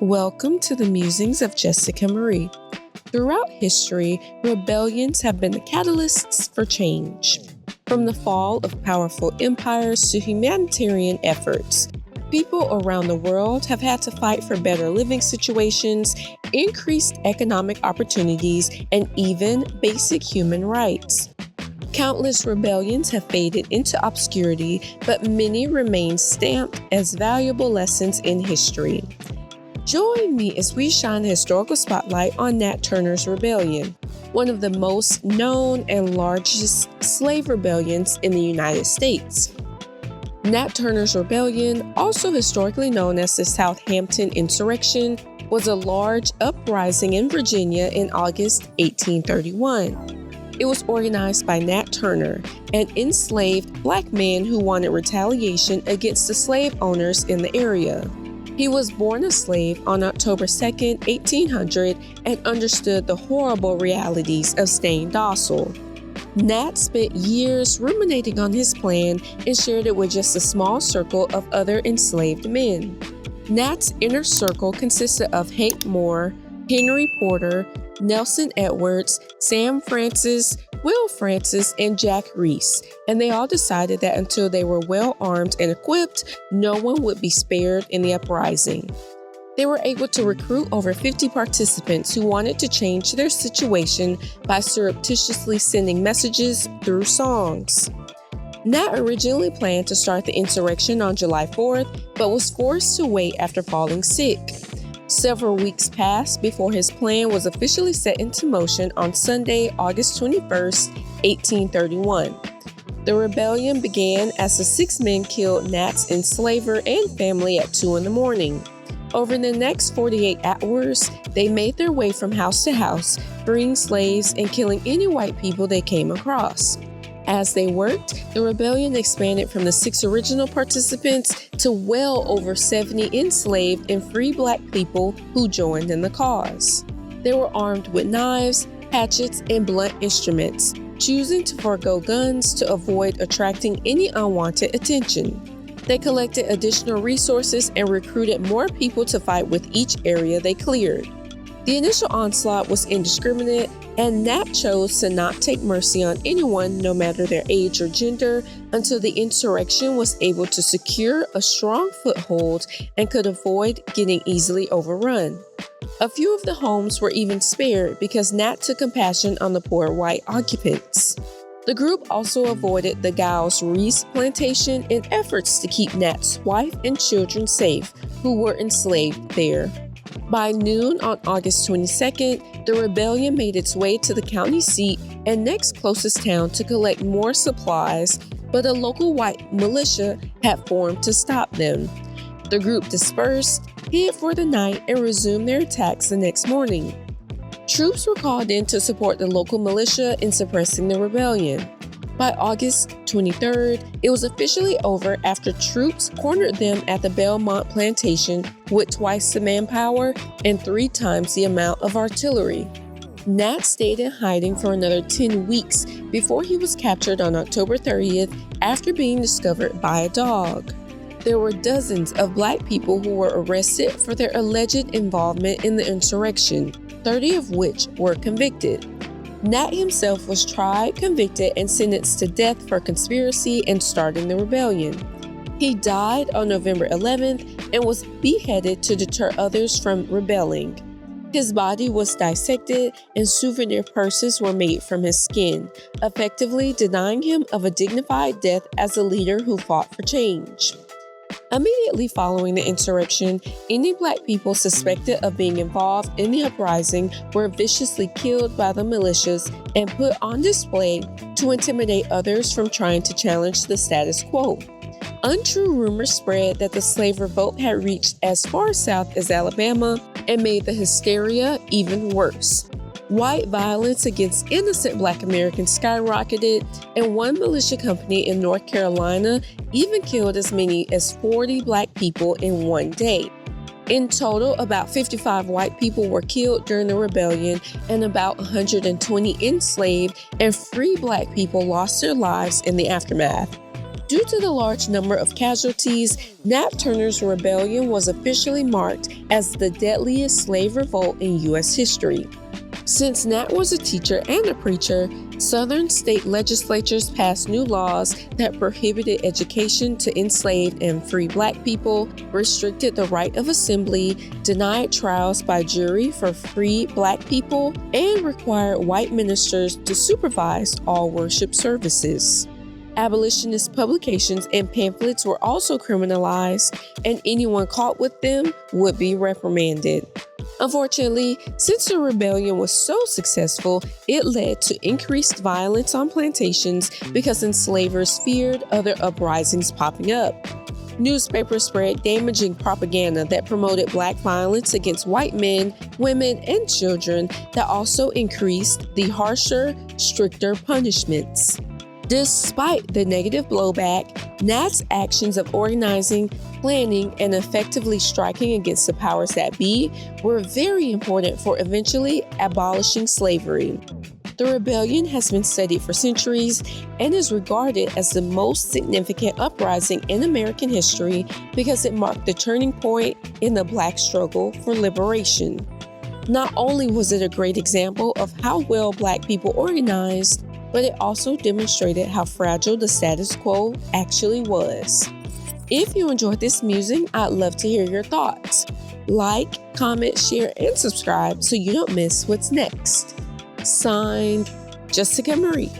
Welcome to the Musings of Jessica Marie. Throughout history, rebellions have been the catalysts for change. From the fall of powerful empires to humanitarian efforts, people around the world have had to fight for better living situations, increased economic opportunities, and even basic human rights. Countless rebellions have faded into obscurity, but many remain stamped as valuable lessons in history. Join me as we shine a historical spotlight on Nat Turner's Rebellion, one of the most known and largest slave rebellions in the United States. Nat Turner's Rebellion, also historically known as the Southampton Insurrection, was a large uprising in Virginia in August 1831. It was organized by Nat Turner, an enslaved black man who wanted retaliation against the slave owners in the area. He was born a slave on October 2, 1800, and understood the horrible realities of staying docile. Nat spent years ruminating on his plan and shared it with just a small circle of other enslaved men. Nat's inner circle consisted of Hank Moore, Henry Porter, Nelson Edwards, Sam Francis, Will Francis, and Jack Reese, and they all decided that until they were well armed and equipped, no one would be spared in the uprising. They were able to recruit over 50 participants who wanted to change their situation by surreptitiously sending messages through songs. Nat originally planned to start the insurrection on July 4th, but was forced to wait after falling sick. Several weeks passed before his plan was officially set into motion on Sunday, August 21, 1831. The rebellion began as the 6 men killed Nat's enslaver and family at 2 a.m. Over the next 48 hours, they made their way from house to house, freeing slaves and killing any white people they came across. As they worked, the rebellion expanded from the 6 original participants to well over 70 enslaved and free black people who joined in the cause. They were armed with knives, hatchets, and blunt instruments, choosing to forego guns to avoid attracting any unwanted attention. They collected additional resources and recruited more people to fight with each area they cleared. The initial onslaught was indiscriminate, and Nat chose to not take mercy on anyone, no matter their age or gender, until the insurrection was able to secure a strong foothold and could avoid getting easily overrun. A few of the homes were even spared because Nat took compassion on the poor white occupants. The group also avoided the Giles Reese plantation in efforts to keep Nat's wife and children safe, who were enslaved there. By noon on August 22nd, the rebellion made its way to the county seat and next closest town to collect more supplies, but a local white militia had formed to stop them. The group dispersed, hid for the night, and resumed their attacks the next morning. Troops were called in to support the local militia in suppressing the rebellion. By August 23rd, it was officially over after troops cornered them at the Belmont plantation with twice the manpower and 3 times the amount of artillery. Nat stayed in hiding for another 10 weeks before he was captured on October 30th after being discovered by a dog. There were dozens of black people who were arrested for their alleged involvement in the insurrection, 30 of which were convicted. Nat himself was tried, convicted, and sentenced to death for conspiracy and starting the rebellion. He died on November 11th and was beheaded to deter others from rebelling. His body was dissected and souvenir purses were made from his skin, effectively denying him of a dignified death as a leader who fought for change. Immediately following the insurrection, any black people suspected of being involved in the uprising were viciously killed by the militias and put on display to intimidate others from trying to challenge the status quo. Untrue rumors spread that the slave revolt had reached as far south as Alabama and made the hysteria even worse. White violence against innocent black Americans skyrocketed, and one militia company in North Carolina even killed as many as 40 black people in one day. In total, about 55 white people were killed during the rebellion, and about 120 enslaved and free black people lost their lives in the aftermath. Due to the large number of casualties, Nat Turner's rebellion was officially marked as the deadliest slave revolt in U.S. history. Since Nat was a teacher and a preacher, Southern state legislatures passed new laws that prohibited education to enslaved and free Black people, restricted the right of assembly, denied trials by jury for free Black people, and required white ministers to supervise all worship services. Abolitionist publications and pamphlets were also criminalized, and anyone caught with them would be reprimanded. Unfortunately, since the rebellion was so successful, it led to increased violence on plantations because enslavers feared other uprisings popping up. Newspapers spread damaging propaganda that promoted Black violence against white men, women, and children that also increased the harsher, stricter punishments. Despite the negative blowback, Nat's actions of organizing, planning, and effectively striking against the powers that be were very important for eventually abolishing slavery. The rebellion has been studied for centuries and is regarded as the most significant uprising in American history because it marked the turning point in the Black struggle for liberation. Not only was it a great example of how well Black people organized, but it also demonstrated how fragile the status quo actually was. If you enjoyed this musing, I'd love to hear your thoughts. Like, comment, share, and subscribe so you don't miss what's next. Signed, Jessica Marie.